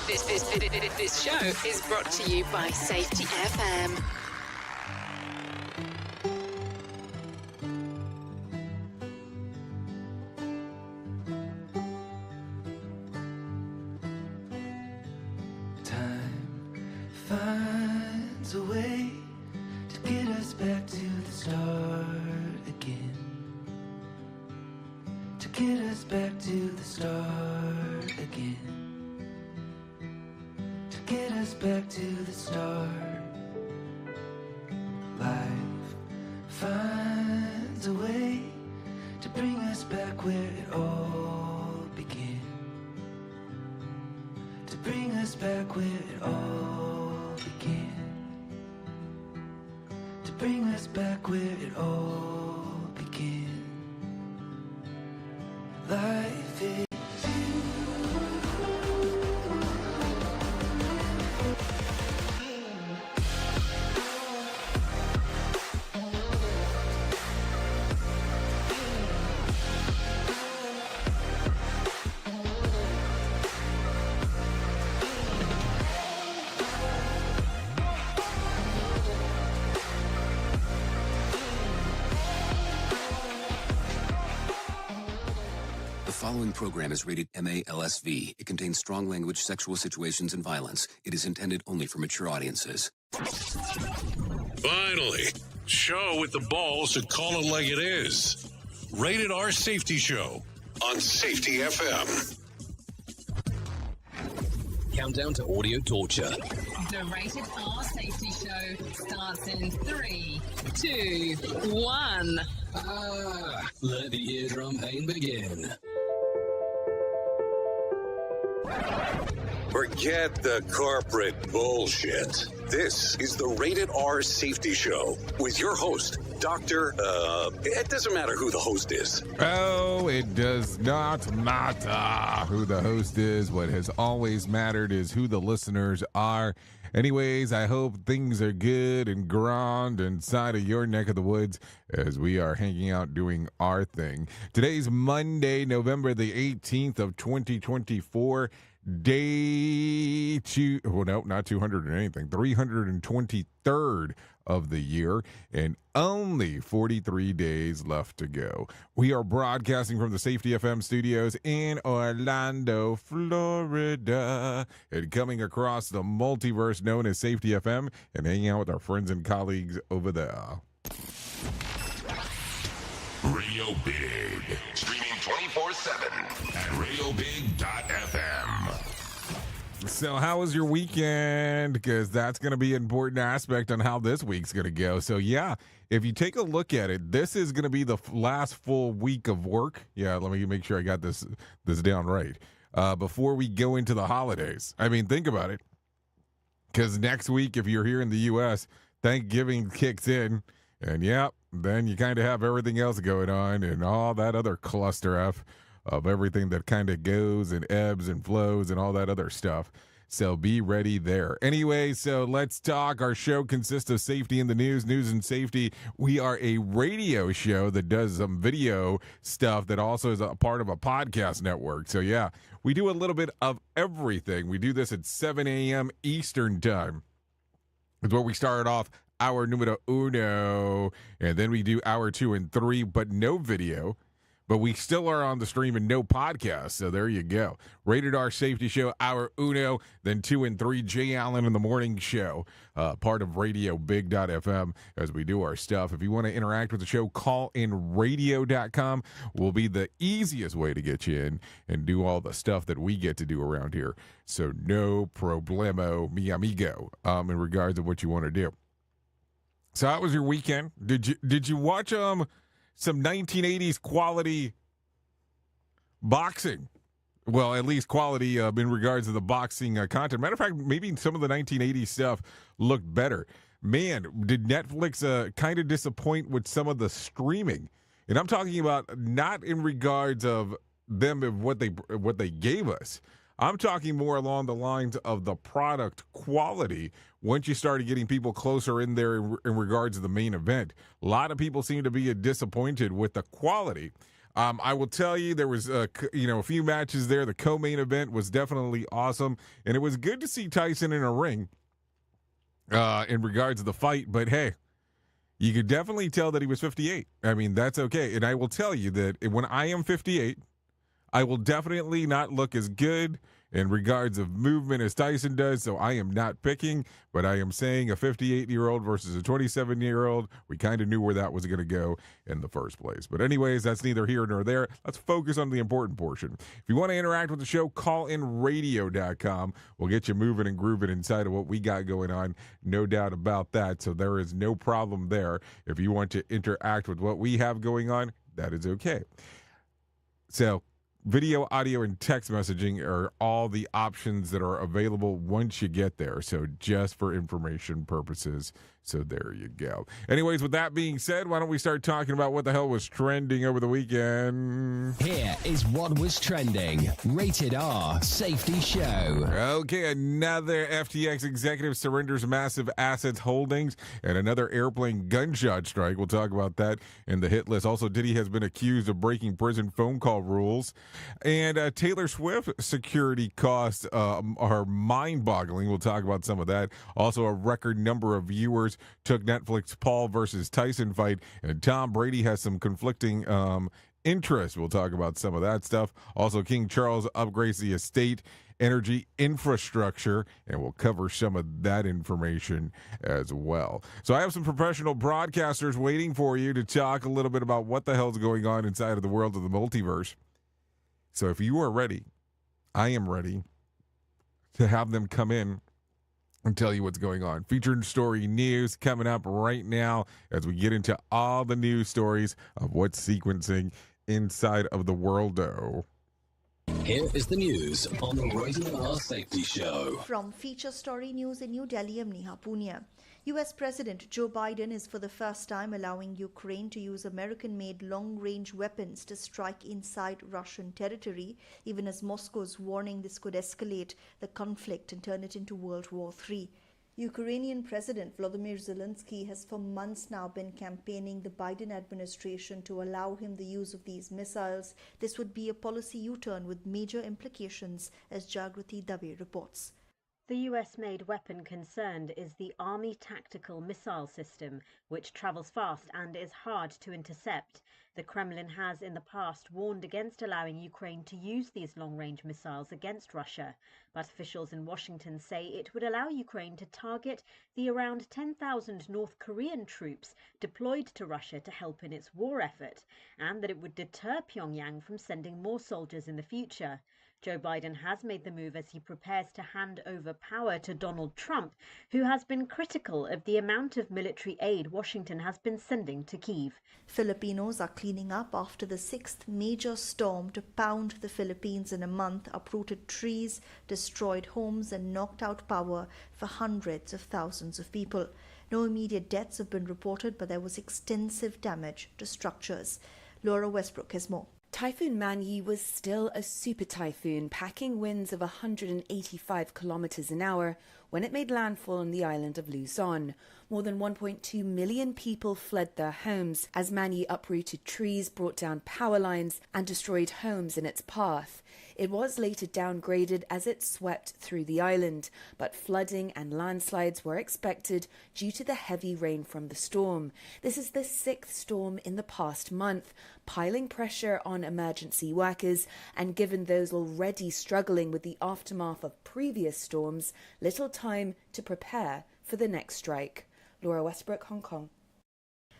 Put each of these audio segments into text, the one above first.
This show is brought to you by Safety FM. Time finds a way to get us back to the start again. To get us back to the start again. To get us back to the start. Life finds a way to bring us back where it all began. To bring us back where it all began. To bring us back where it all began. Life is The following program is rated MALSV. It contains strong language, sexual situations, and violence. It is intended only for mature audiences. Finally, show with the balls to call it like it is. Rated R Safety Show on Safety FM. Countdown to audio torture. The Rated R Safety Show starts in 3, 2, 1. Let the eardrum pain begin. Forget the corporate bullshit. This is the Rated R Safety Show with your host, it doesn't matter who the host is. Oh, it does not matter who the host is. What has always mattered is who the listeners are. Anyways, I hope things are good and grand inside of your neck of the woods as we are hanging out doing our thing. Today's Monday, November the 18th of 2024. Day two, well, no, not 200 or anything, 323rd of the year, and only 43 days left to go. We are broadcasting from the Safety FM studios in Orlando, Florida, and coming across the multiverse known as Safety FM and hanging out with our friends and colleagues over there. Radio Big, streaming 24/7 at radiobig.fm. So how was your weekend? Because that's going to be an important aspect on how this week's going to go. So yeah, if you take a look at it, this is going to be the last full week of work. Yeah, let me make sure I got this down right. Before we go into the holidays. I mean, think about it. Because next week, if you're here in the U.S., Thanksgiving kicks in. And yeah, then you kind of have everything else going on and all that other cluster F of everything that kind of goes and ebbs and flows and all that other stuff. So be ready there. Anyway, so let's talk. Our show consists of safety in the news and safety. We are a radio show that does some video stuff that also is a part of a podcast network. So yeah, we do a little bit of everything. We do this at 7 a.m. Eastern time. It's where we started off hour numero uno, and then we do hour 2 and 3, but no video. But we still are on the stream and no podcast, so there you go. Rated R Safety Show, hour uno, then 2 and 3, Jay Allen in the Morning Show, part of radiobig.fm as we do our stuff. If you want to interact with the show, callinradio.com will be the easiest way to get you in and do all the stuff that we get to do around here. So no problemo, mi amigo, in regards to what you want to do. So how was your weekend? Did you watch some 1980s quality boxing? Well, at least quality in regards to the boxing content. Matter of fact, maybe some of the 1980s stuff looked better. Man, did Netflix kind of disappoint with some of the streaming? And I'm talking about not in regards of them of what they gave us. I'm talking more along the lines of the product quality once you started getting people closer in there in regards to the main event. A lot of people seem to be disappointed with the quality. I will tell you, there was a few matches there. The co-main event was definitely awesome, and it was good to see Tyson in a ring in regards to the fight. But hey, you could definitely tell that he was 58. I mean, that's okay. And I will tell you that when I am 58, I will definitely not look as good in regards of movement as Tyson does, so I am not picking, but I am saying a 58-year-old versus a 27-year-old. We kind of knew where that was going to go in the first place. But anyways, that's neither here nor there. Let's focus on the important portion. If you want to interact with the show, callinradio.com. We'll get you moving and grooving inside of what we got going on, no doubt about that. So there is no problem there. If you want to interact with what we have going on, that is okay. So video, audio, and text messaging are all the options that are available once you get there. So just for information purposes. So there you go. Anyways, with that being said, why don't we start talking about what the hell was trending over the weekend? Here is what was trending. Rated R Safety Show. Okay, another FTX executive surrenders massive assets holdings and another airplane gunshot strike. We'll talk about that in the hit list. Also, Diddy has been accused of breaking prison phone call rules. And Taylor Swift security costs are mind-boggling. We'll talk about some of that. Also, a record number of viewers took Netflix Paul versus Tyson fight, and Tom Brady has some conflicting interests. We'll talk about some of that stuff. Also, King Charles upgrades the estate energy infrastructure, and we'll cover some of that information as well. So I have some professional broadcasters waiting for you to talk a little bit about what the hell's going on inside of the world of the multiverse. So if you are ready, I am ready to have them come in and tell you what's going on. Featured story news coming up right now as we get into all the news stories of what's sequencing inside of the worldo. Here is the news on the Rated R Safety Show. From Feature Story News in New Delhi, I'm Neha Punia. US President Joe Biden is for the first time allowing Ukraine to use American-made long-range weapons to strike inside Russian territory, even as Moscow is warning this could escalate the conflict and turn it into World War III. Ukrainian President Volodymyr Zelensky has for months now been campaigning the Biden administration to allow him the use of these missiles. This would be a policy U-turn with major implications, as Jagrati Dave reports. The US-made weapon concerned is the Army Tactical Missile System, which travels fast and is hard to intercept. The Kremlin has in the past warned against allowing Ukraine to use these long-range missiles against Russia, but officials in Washington say it would allow Ukraine to target the around 10,000 North Korean troops deployed to Russia to help in its war effort, and that it would deter Pyongyang from sending more soldiers in the future. Joe Biden has made the move as he prepares to hand over power to Donald Trump, who has been critical of the amount of military aid Washington has been sending to Kyiv. Filipinos are cleaning up after the sixth major storm to pound the Philippines in a month uprooted trees, destroyed homes, and knocked out power for hundreds of thousands of people. No immediate deaths have been reported, but there was extensive damage to structures. Laura Westbrook has more. Typhoon Manyi was still a super typhoon, packing winds of 185 kilometers an hour when it made landfall on the island of Luzon. More than 1.2 million people fled their homes as Manyi uprooted trees, brought down power lines, and destroyed homes in its path. It was later downgraded as it swept through the island, but flooding and landslides were expected due to the heavy rain from the storm. This is the sixth storm in the past month, piling pressure on emergency workers, and given those already struggling with the aftermath of previous storms, little time to prepare for the next strike. Laura Westbrook, Hong Kong.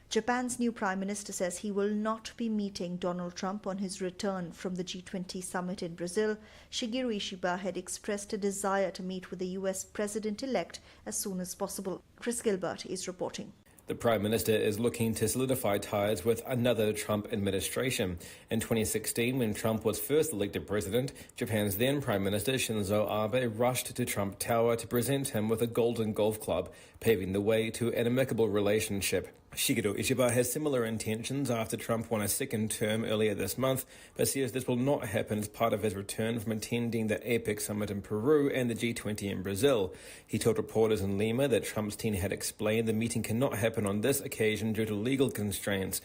Japan's new Prime Minister says he will not be meeting Donald Trump on his return from the G20 summit in Brazil. Shigeru Ishiba had expressed a desire to meet with the US President-elect as soon as possible. Chris Gilbert is reporting. The Prime Minister is looking to solidify ties with another Trump administration. In 2016, when Trump was first elected president, Japan's then Prime Minister Shinzo Abe rushed to Trump Tower to present him with a golden golf club, paving the way to an amicable relationship. Shigeru Ishiba has similar intentions after Trump won a second term earlier this month, but says this will not happen as part of his return from attending the APEC summit in Peru and the G20 in Brazil. He told reporters in Lima that Trump's team had explained the meeting cannot happen on this occasion due to legal constraints.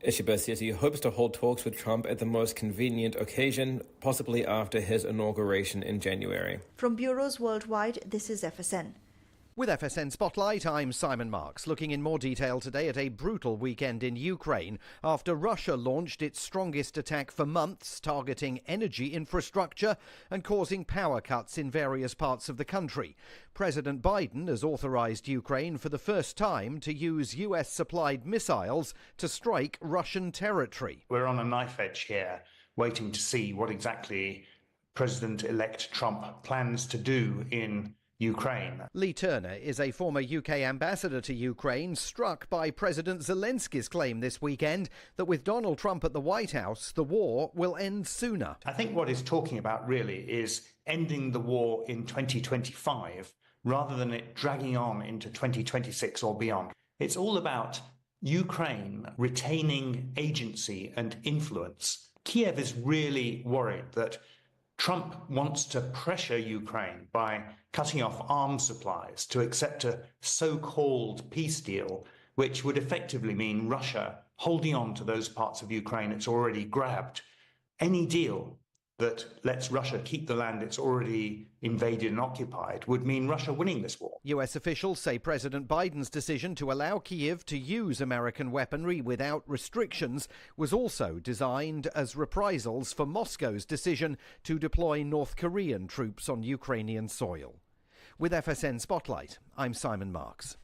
Ishiba says he hopes to hold talks with Trump at the most convenient occasion, possibly after his inauguration in January. From bureaus worldwide, this is FSN. With FSN Spotlight, I'm Simon Marks, looking in more detail today at a brutal weekend in Ukraine after Russia launched its strongest attack for months, targeting energy infrastructure and causing power cuts in various parts of the country. President Biden has authorized Ukraine for the first time to use US-supplied missiles to strike Russian territory. We're on a knife edge here, waiting to see what exactly President-elect Trump plans to do in Ukraine. Lee Turner is a former UK ambassador to Ukraine, struck by President Zelensky's claim this weekend that with Donald Trump at the White House, the war will end sooner. I think what he's talking about really is ending the war in 2025 rather than it dragging on into 2026 or beyond. It's all about Ukraine retaining agency and influence. Kiev is really worried that Trump wants to pressure Ukraine by cutting off arms supplies to accept a so-called peace deal, which would effectively mean Russia holding on to those parts of Ukraine it's already grabbed. Any deal that lets Russia keep the land it's already invaded and occupied would mean Russia winning this war. US officials say President Biden's decision to allow Kyiv to use American weaponry without restrictions was also designed as reprisals for Moscow's decision to deploy North Korean troops on Ukrainian soil. With FSN Spotlight, I'm Simon Marks.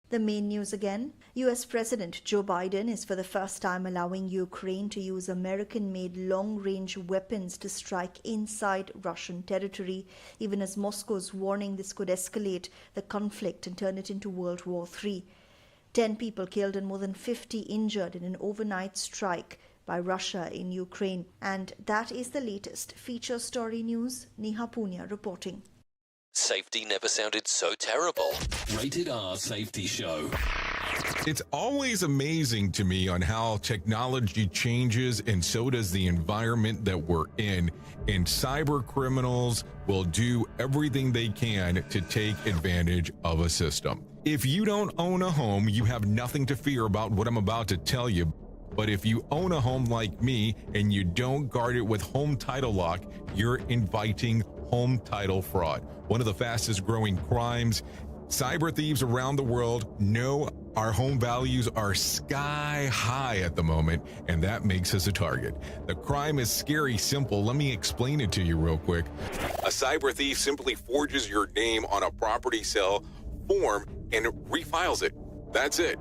The main news again. US President Joe Biden is for the first time allowing Ukraine to use American-made long-range weapons to strike inside Russian territory, even as Moscow is warning this could escalate the conflict and turn it into World War III. 10 people killed and more than 50 injured in an overnight strike by Russia in Ukraine. And that is the latest feature story news. Neha Punya reporting. Safety never sounded so terrible. Rated R Safety Show. It's always amazing to me on how technology changes, and so does the environment that we're in. And cyber criminals will do everything they can to take advantage of a system. If you don't own a home, you have nothing to fear about what I'm about to tell you. But if you own a home like me and you don't guard it with home title lock, you're inviting home title fraud. One of the fastest growing crimes. Cyber thieves around the world know our home values are sky high at the moment, and that makes us a target. The crime is scary simple. Let me explain it to you real quick. A cyber thief simply forges your name on a property sale form and refiles it. That's it.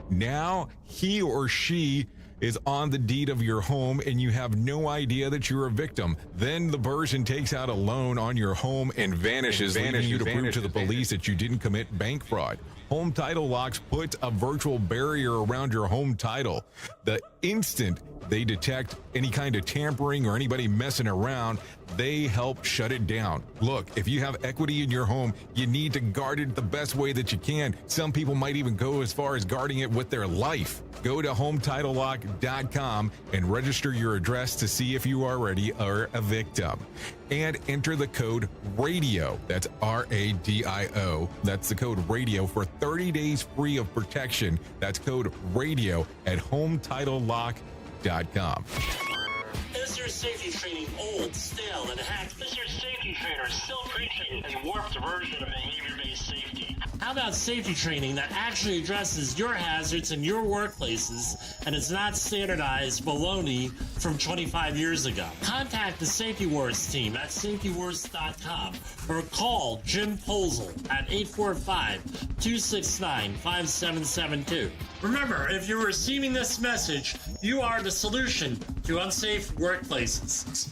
Now he or she is on the deed of your home and you have no idea that you're a victim. Then the person takes out a loan on your home and vanishes, leaving you to prove to the police that you didn't commit bank fraud. Home Title Locks puts a virtual barrier around your home title. The instant they detect any kind of tampering or anybody messing around, they help shut it down. Look, if you have equity in your home, you need to guard it the best way that you can. Some people might even go as far as guarding it with their life. Go to HometitleLock.com and register your address to see if you already are a victim. And enter the code RADIO. That's RADIO. That's the code RADIO for 30 days free of protection. That's code RADIO at HometitleLock.com. Is your safety training old, stale, and hacked? Is your safety trainer still preaching a warped version of behavior-based safety? How about safety training that actually addresses your hazards in your workplaces and is not standardized baloney from 25 years ago? Contact the Safety Wars team at safetywars.com or call Jim Posel at 845-269-5772. Remember, if you're receiving this message, you are the solution to unsafe workplaces.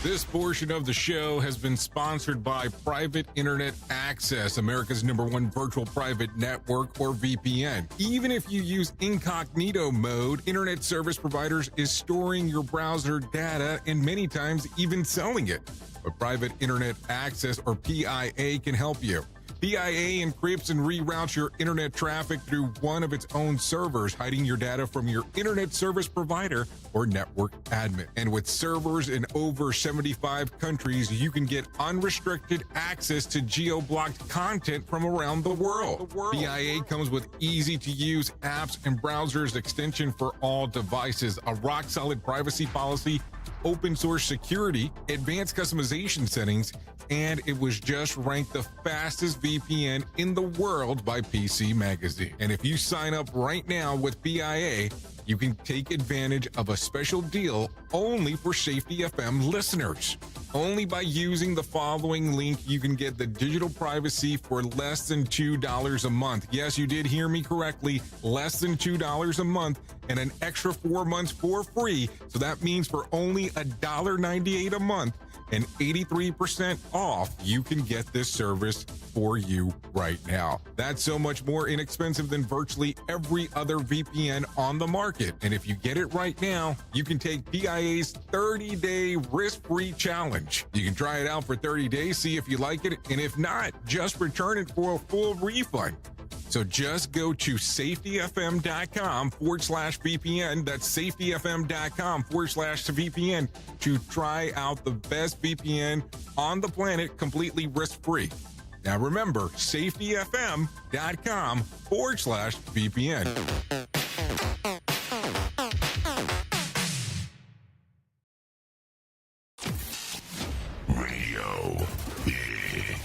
This portion of the show has been sponsored by Private Internet Access, America's #1 virtual private network, or VPN. Even if you use incognito mode, internet service providers is storing your browser data and many times even selling it. But Private Internet Access, or PIA, can help you. PIA encrypts and reroutes your internet traffic through one of its own servers, hiding your data from your internet service provider or network admin. And with servers in over 75 countries, you can get unrestricted access to geo-blocked content from around the world. PIA comes with easy-to-use apps and browsers extension for all devices, a rock-solid privacy policy, open source security, advanced customization settings, and it was just ranked the fastest VPN in the world by PC Magazine. And if you sign up right now with PIA, you can take advantage of a special deal only for Safety FM listeners. Only by using the following link, you can get the digital privacy for less than $2 a month. Yes, you did hear me correctly, less than $2 a month and an extra 4 months for free. So that means for only $1.98 a month and 83% off, you can get this service for you right now. That's so much more inexpensive than virtually every other VPN on the market. And if you get it right now, you can take PIA's 30-day risk-free challenge. You can try it out for 30 days, see if you like it, and if not, just return it for a full refund. So just go to safetyfm.com/VPN. That's safetyfm.com/VPN to try out the best VPN on the planet completely risk-free. Now remember, safetyfm.com/VPN. Radio Big.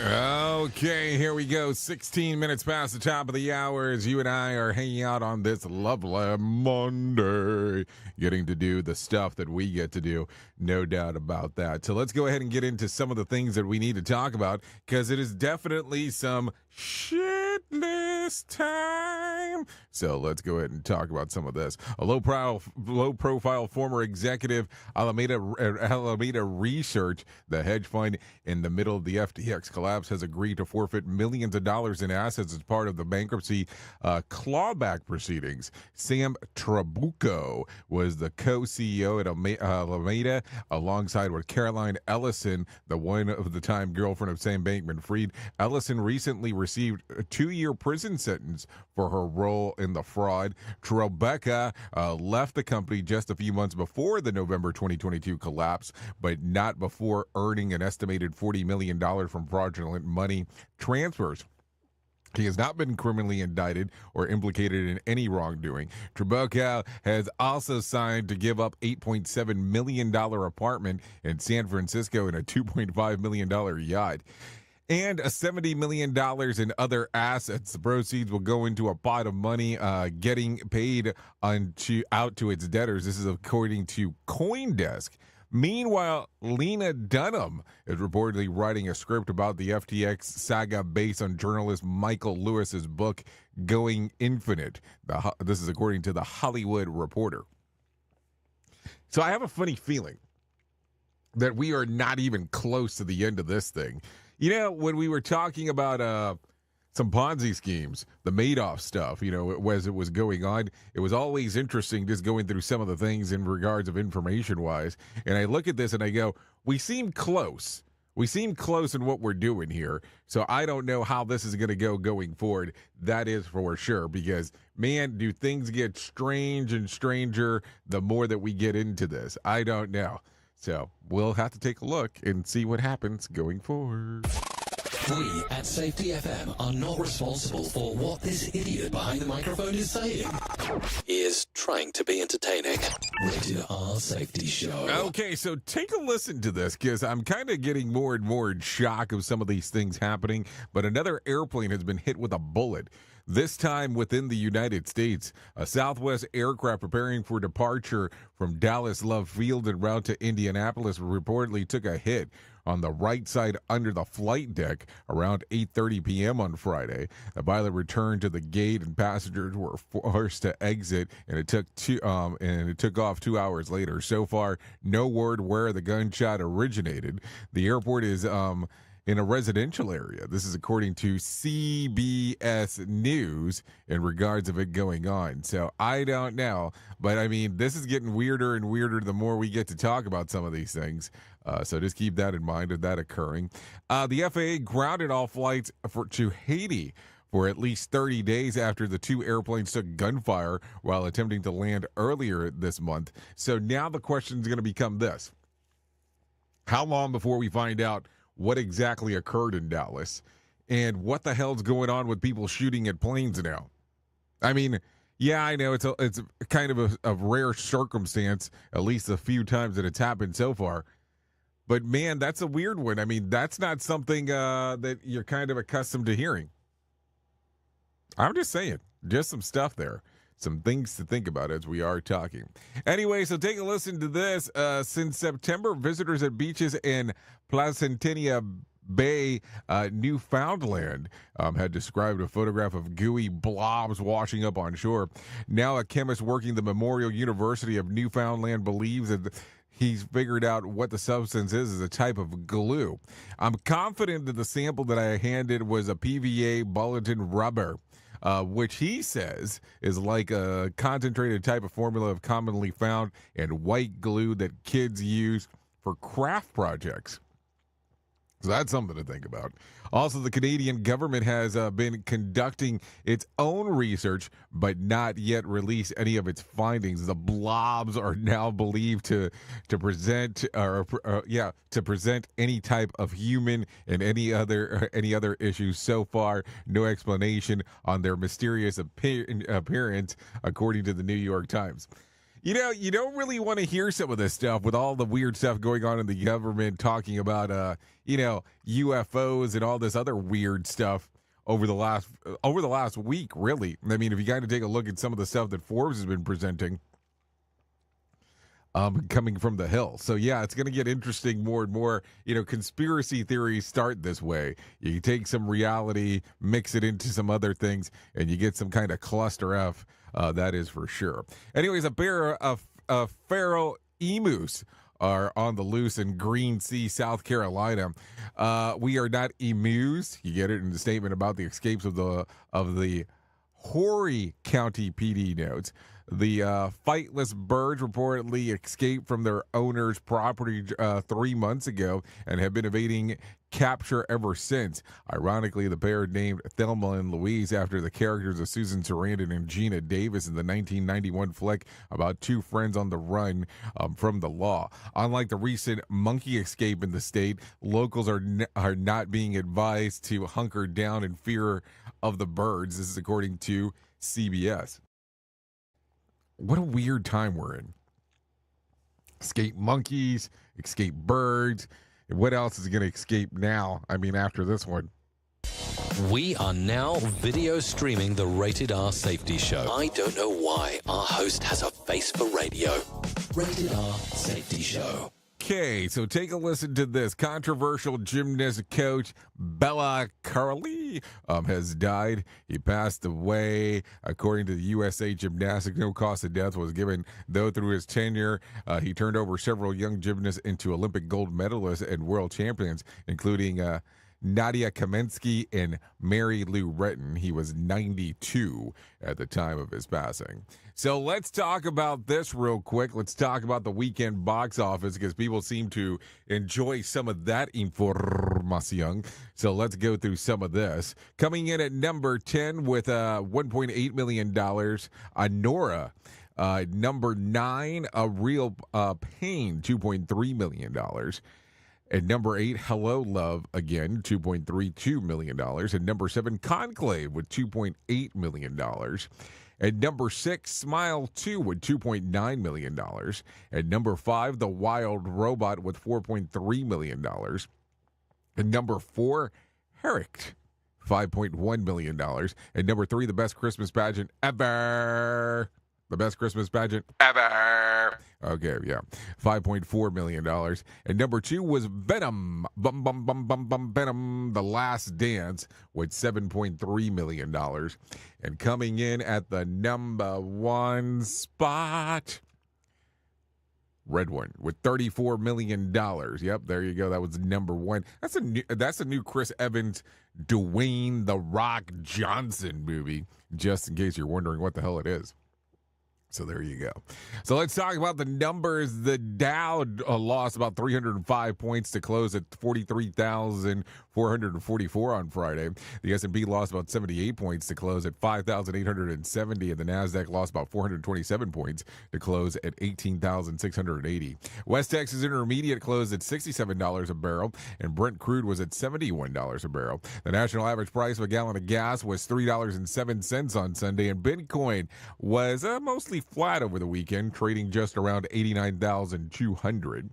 Okay, here we go. 16 minutes past the top of the hour as you and I are hanging out on this lovely Monday, getting to do the stuff that we get to do. No doubt about that. So let's go ahead and get into some of the things that we need to talk about, because it is definitely some shitless time. So let's go ahead and talk about some of this. A low-profile former executive, Alameda Research, the hedge fund in the middle of the FTX collapse, has agreed to forfeit millions of dollars in assets as part of the bankruptcy clawback proceedings. Sam Trabucco was the co-CEO at Alameda, alongside with Caroline Ellison, the one-of-the-time girlfriend of Sam Bankman-Fried. Ellison recently received a 2-year prison sentence for her role in the fraud. Trabucco left the company just a few months before the November 2022 collapse, but not before earning an estimated $40 million from fraudulent money transfers. He has not been criminally indicted or implicated in any wrongdoing. Trabucco has also signed to give up $8.7 million apartment in San Francisco and a $2.5 million yacht, and $70 million in other assets. The proceeds will go into a pot of money getting paid out to its debtors. This is according to CoinDesk. Meanwhile, Lena Dunham is reportedly writing a script about the FTX saga based on journalist Michael Lewis's book, Going Infinite. This is according to The Hollywood Reporter. So I have a funny feeling that we are not even close to the end of this thing. You know, when we were talking about some Ponzi schemes, the Madoff stuff, you know, as it was going on, it was always interesting just going through some of the things in regards of information-wise. And I look at this and I go, we seem close. We seem close in what we're doing here. So I don't know how this is going to go going forward. That is for sure. Because, man, do things get strange and stranger the more that we get into this? I don't know. So we'll have to take a look and see what happens going forward. We at Safety FM are not responsible for what this idiot behind the microphone is saying. He is trying to be entertaining. Rated R Safety Show. Okay, so take a listen to this, because I'm kind of getting more and more in shock of some of these things happening. But another airplane has been hit with a bullet, this time within the United States. A Southwest aircraft preparing for departure from Dallas Love Field en route to Indianapolis reportedly took a hit on the right side under the flight deck around 8:30 p.m. on Friday. The pilot returned to the gate and passengers were forced to exit, and it took off 2 hours later. So far, no word where the gunshot originated. The airport is in a residential area. This is according to CBS News in regards of it going on. So I don't know, but I mean, this is getting weirder and weirder the more we get to talk about some of these things. So just keep that in mind of that occurring. The FAA grounded all flights to Haiti for at least 30 days after the two airplanes took gunfire while attempting to land earlier this month. So now the question is going to become this. How long before we find out what exactly occurred in Dallas and what the hell's going on with people shooting at planes now? I mean, yeah, I know it's kind of a rare circumstance, at least a few times that it's happened so far. But man, that's a weird one. I mean, that's not something that you're kind of accustomed to hearing. I'm just saying, just some stuff there. Some things to think about as we are talking. Anyway, so take a listen to this. Since September, visitors at beaches in Placentia Bay, Newfoundland, had described a photograph of gooey blobs washing up on shore. Now a chemist working the Memorial University of Newfoundland believes that he's figured out what the substance is a type of glue. I'm confident that the sample that I handed was a PVA bulletin rubber. Which he says is like a concentrated type of formula of commonly found in white glue that kids use for craft projects. So that's something to think about. Also, the Canadian government has been conducting its own research, but not yet released any of its findings. The blobs are now believed to present any type of human and any other issues. So far, no explanation on their mysterious appearance, according to the New York Times. You know, you don't really want to hear some of this stuff with all the weird stuff going on in the government, talking about, UFOs and all this other weird stuff over the last week, really. I mean, if you kind of take a look at some of the stuff that Forbes has been presenting, coming from the Hill. So, yeah, it's going to get interesting more and more. Conspiracy theories start this way. You take some reality, mix it into some other things, and you get some kind of cluster F. That is for sure. Anyways, a pair of feral emus are on the loose in Green Sea, South Carolina. We are not emus. You get it in the statement about the escapes of the Horry County PD notes. The flightless birds reportedly escaped from their owner's property 3 months ago and have been evading capture ever since. Ironically, the pair named Thelma and Louise after the characters of Susan Sarandon and Gina Davis in the 1991 flick about two friends on the run from the law. Unlike the recent monkey escape in the state, locals are not being advised to hunker down in fear of the birds. This is according to CBS. What a weird time we're in. Escape monkeys, escape birds. What else is going to escape now? I mean, after this one. We are now video streaming the Rated R Safety Show. I don't know why our host has a face for radio. Rated R Safety Show. Okay, so take a listen to this. Controversial gymnast coach Bella Carly has died. He passed away, according to the USA Gymnastics. No cause of death was given, though through his tenure, he turned over several young gymnasts into Olympic gold medalists and world champions, including Nadia Kamensky and Mary Lou Retton. He was 92 at the time of his passing. So let's talk about this real quick. Let's talk about the weekend box office because people seem to enjoy some of that information. So let's go through some of this. Coming in at number 10 with $1.8 million, Anora. Number 9, A Real Pain, $2.3 million. At number 8, Hello Love, again, $2.32 million. At number 7, Conclave with $2.8 million. At number 6, Smile 2 with $2.9 million. At number 5, The Wild Robot with $4.3 million. At number 4, Herrick, $5.1 million. At number 3, The Best Christmas Pageant Ever. The best Christmas pageant ever. Okay, yeah. $5.4 million. And number 2 was Venom. Venom, The Last Dance with $7.3 million. And coming in at the number 1 spot, red one with $34 million. Yep, there you go. That was number one. That's a new Chris Evans, Dwayne The Rock Johnson movie, just in case you're wondering what the hell it is. So there you go. So let's talk about the numbers. The Dow lost about 305 points to close at 43,444 on Friday. The S&P lost about 78 points to close at 5,870, and the Nasdaq lost about 427 points to close at 18,680. West Texas Intermediate closed at $67 a barrel, and Brent crude was at $71 a barrel. The national average price of a gallon of gas was $3.07 on Sunday, and Bitcoin was mostly flat over the weekend, trading just around 89,200.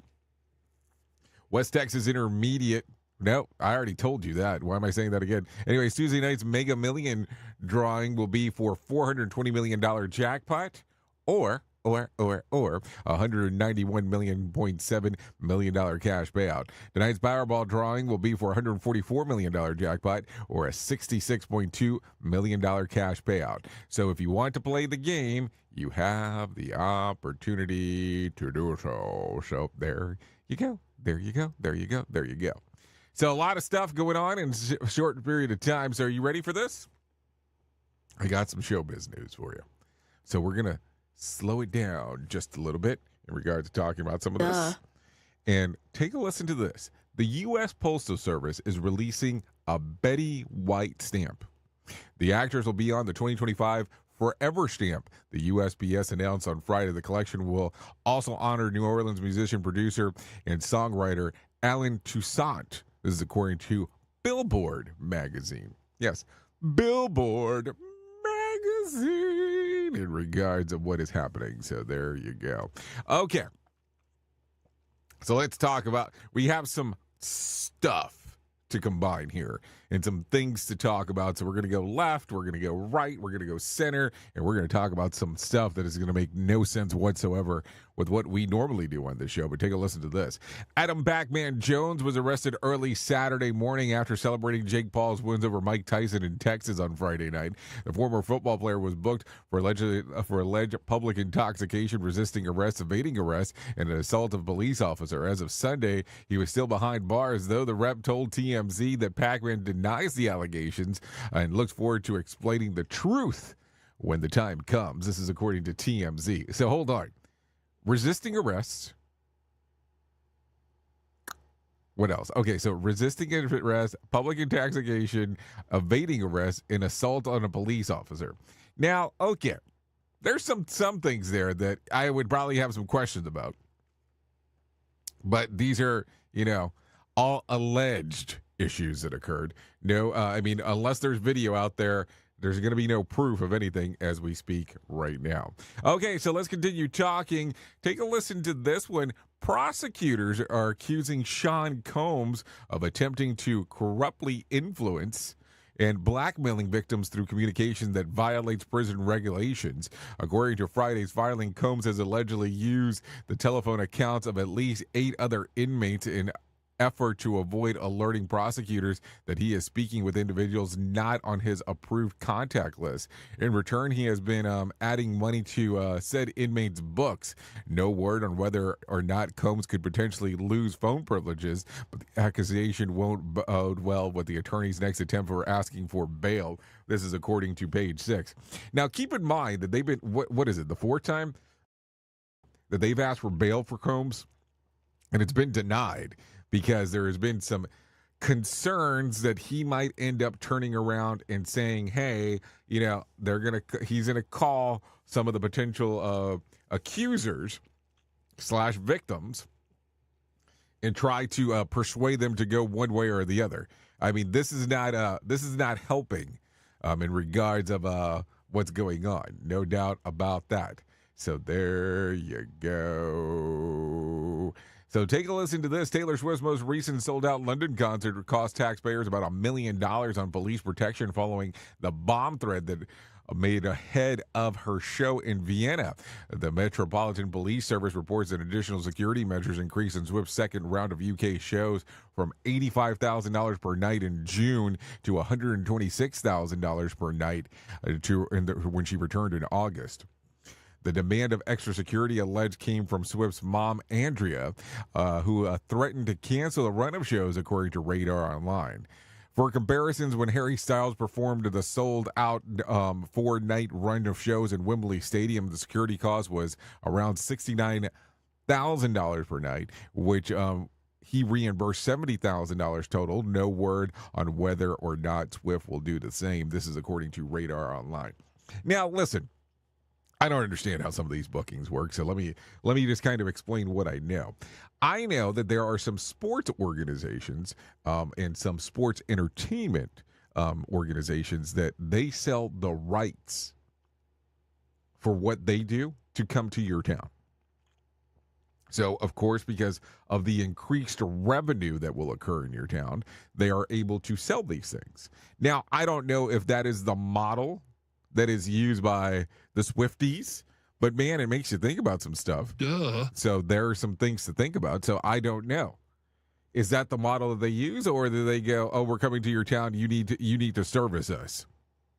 West Texas Intermediate. No, I already told you that. Why am I saying that again? Anyways, Tuesday night's Mega Million drawing will be for $420 million jackpot or $191.7 million cash payout. Tonight's Powerball drawing will be for $144 million jackpot or a $66.2 million cash payout. So if you want to play the game, you have the opportunity to do so. So there you go. There you go. There you go. There you go. So a lot of stuff going on in a short period of time. So are you ready for this? I got some showbiz news for you. So we're going to slow it down just a little bit in regard to talking about some of this. And take a listen to this. The U.S. Postal Service is releasing a Betty White stamp. The actress will be on the 2025 Forever stamp. The USPS announced on Friday the collection will also honor New Orleans musician, producer, and songwriter Alan Toussaint. This is according to Billboard magazine. Yes, Billboard magazine in regards of what is happening. So there you go. Okay. So let's talk about, we have some stuff to combine here and some things to talk about. So we're going to go left, we're going to go right, we're going to go center, and we're going to talk about some stuff that is going to make no sense whatsoever with what we normally do on this show. But take a listen to this. Adam Backman Jones was arrested early Saturday morning after celebrating Jake Paul's wins over Mike Tyson in Texas on Friday night. The former football player was booked for alleged public intoxication, resisting arrest, evading arrest, and an assault of a police officer. As of Sunday, he was still behind bars, though the rep told TMZ that Pac-Man denies the allegations and looks forward to explaining the truth when the time comes. This is according to TMZ. So hold on. Resisting arrest. What else? Okay, so resisting arrest, public intoxication, evading arrest, and assault on a police officer. Now, okay, there's some things there that I would probably have some questions about. But these are, all alleged issues that occurred. No, I mean, unless there's video out there, there's going to be no proof of anything as we speak right now. Okay, so let's continue talking. Take a listen to this one. Prosecutors are accusing Sean Combs of attempting to corruptly influence and blackmailing victims through communication that violates prison regulations. According to Friday's filing, Combs has allegedly used the telephone accounts of at least 8 other inmates in effort to avoid alerting prosecutors that he is speaking with individuals not on his approved contact list. In return, he has been adding money to said inmates' books. No word on whether or not Combs could potentially lose phone privileges, but the accusation won't bode well with the attorney's next attempt for asking for bail. This is according to Page 6. Now, keep in mind that they've been, what is it, the 4th time that they've asked for bail for Combs? And it's been denied, because there has been some concerns that he might end up turning around and saying, hey, he's going to call some of the potential accusers / victims and try to persuade them to go one way or the other. I mean, this is not helping in regards of what's going on. No doubt about that. So there you go. So take a listen to this. Taylor Swift's most recent sold-out London concert cost taxpayers about $1 million on police protection following the bomb threat that made ahead of her show in Vienna. The Metropolitan Police Service reports that additional security measures increased in Swift's second round of UK shows from $85,000 per night in June to $126,000 per night when she returned in August. The demand of extra security alleged came from Swift's mom, Andrea, who threatened to cancel the run of shows, according to Radar Online. For comparisons, when Harry Styles performed the sold-out 4-night run of shows in Wembley Stadium, the security cost was around $69,000 per night, which he reimbursed $70,000 total. No word on whether or not Swift will do the same. This is according to Radar Online. Now, listen, I don't understand how some of these bookings work, so let me just kind of explain what I know. I know that there are some sports organizations and some sports entertainment organizations that they sell the rights for what they do to come to your town. So, of course, because of the increased revenue that will occur in your town, they are able to sell these things. Now, I don't know if that is the model that is used by the Swifties, but man, it makes you think about some stuff. Duh. So there are some things to think about. So I don't know. Is that the model that they use, or do they go, "Oh, we're coming to your town. You need to service us"?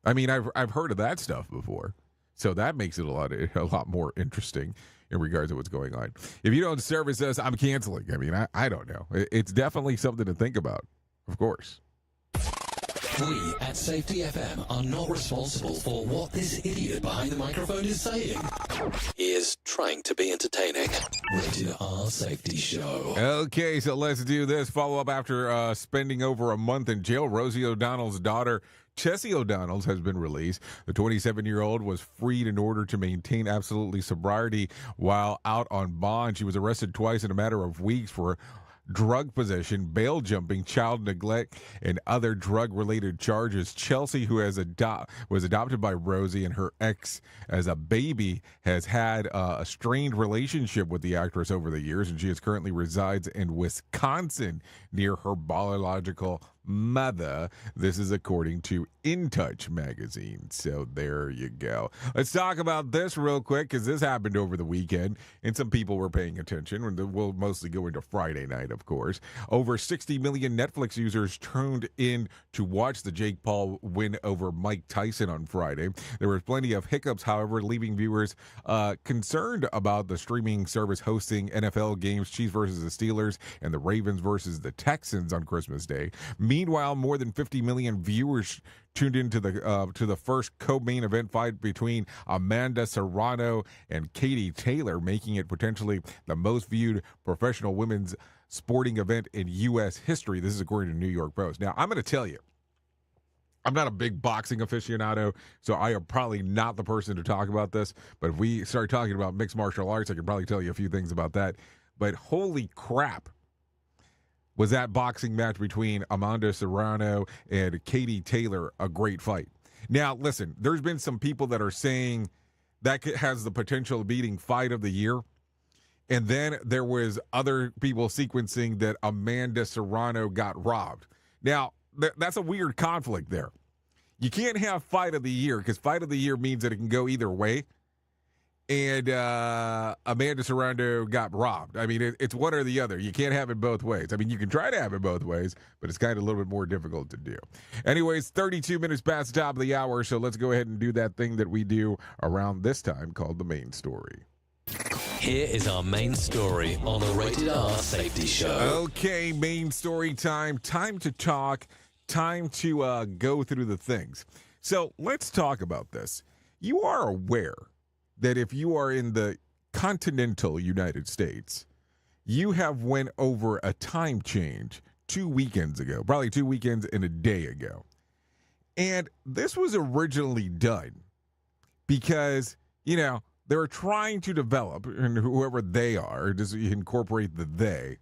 I mean, I've heard of that stuff before, so that makes it a lot more interesting in regards to what's going on. If you don't service us, I'm canceling. I mean, I don't know. It's definitely something to think about, of course. We at Safety FM are not responsible for what this idiot behind the microphone is saying. He is trying to be entertaining. Rated R Safety Show. Okay, so let's do this. Follow up after spending over a month in jail. Rosie O'Donnell's daughter, Chessie O'Donnell, has been released. The 27-year-old was freed in order to maintain absolutely sobriety while out on bond. She was arrested twice in a matter of weeks for drug possession, bail jumping, child neglect, and other drug-related charges. Chelsea, who was adopted by Rosie and her ex as a baby, has had a strained relationship with the actress over the years, and she currently resides in Wisconsin near her biological mother. This is according to In Touch magazine. So there you go. Let's talk about this real quick, because this happened over the weekend and some people were paying attention. We'll mostly go into Friday night, of course. Over 60 million Netflix users tuned in to watch the Jake Paul win over Mike Tyson on Friday. There was plenty of hiccups, however, leaving viewers concerned about the streaming service hosting NFL games, Chiefs versus the Steelers and the Ravens versus the Texans on Christmas Day. Meanwhile, more than 50 million viewers tuned into the first co-main event fight between Amanda Serrano and Katie Taylor, making it potentially the most viewed professional women's sporting event in U.S. history. This is according to New York Post. Now, I'm going to tell you, I'm not a big boxing aficionado, so I am probably not the person to talk about this. But if we start talking about mixed martial arts, I can probably tell you a few things about that. But holy crap, was that boxing match between Amanda Serrano and Katie Taylor a great fight. Now, listen, there's been some people that are saying that has the potential of beating fight of the year. And then there was other people sequencing that Amanda Serrano got robbed. Now, that's a weird conflict there. You can't have fight of the year, because fight of the year means that it can go either way. And Amanda Serrano got robbed. I mean, it's one or the other. You can't have it both ways. I mean, you can try to have it both ways, but it's kind of a little bit more difficult to do. Anyways, 32 minutes past the top of the hour, so let's go ahead and do that thing that we do around this time called the main story. Here is our main story on the Rated R Safety Show. Okay, main story time. Time to talk. Time to go through the things. So let's talk about this. You are aware that if you are in the continental United States, you have went over a time change 2 weekends ago, probably 2 weekends and a day ago. And this was originally done because, they were trying to develop, and whoever they are, just incorporate the they,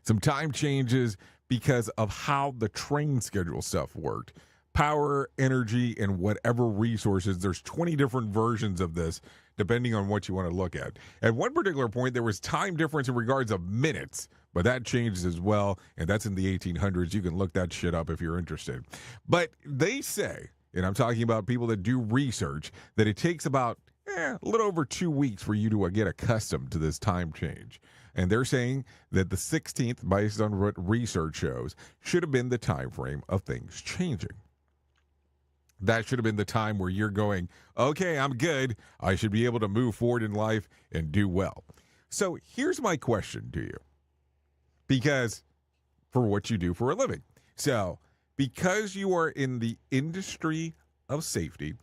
some time changes because of how the train schedule stuff worked. Power, energy, and whatever resources. There's 20 different versions of this, depending on what you want to look at. At one particular point, there was time difference in regards of minutes, but that changes as well, and that's in the 1800s. You can look that shit up if you're interested. But they say, and I'm talking about people that do research, that it takes about a little over 2 weeks for you to get accustomed to this time change. And they're saying that the 16th, based on what research shows, should have been the time frame of things changing. That should have been the time where you're going, okay, I'm good. I should be able to move forward in life and do well. So here's my question to you, because for what you do for a living. So because you are in the industry of safety,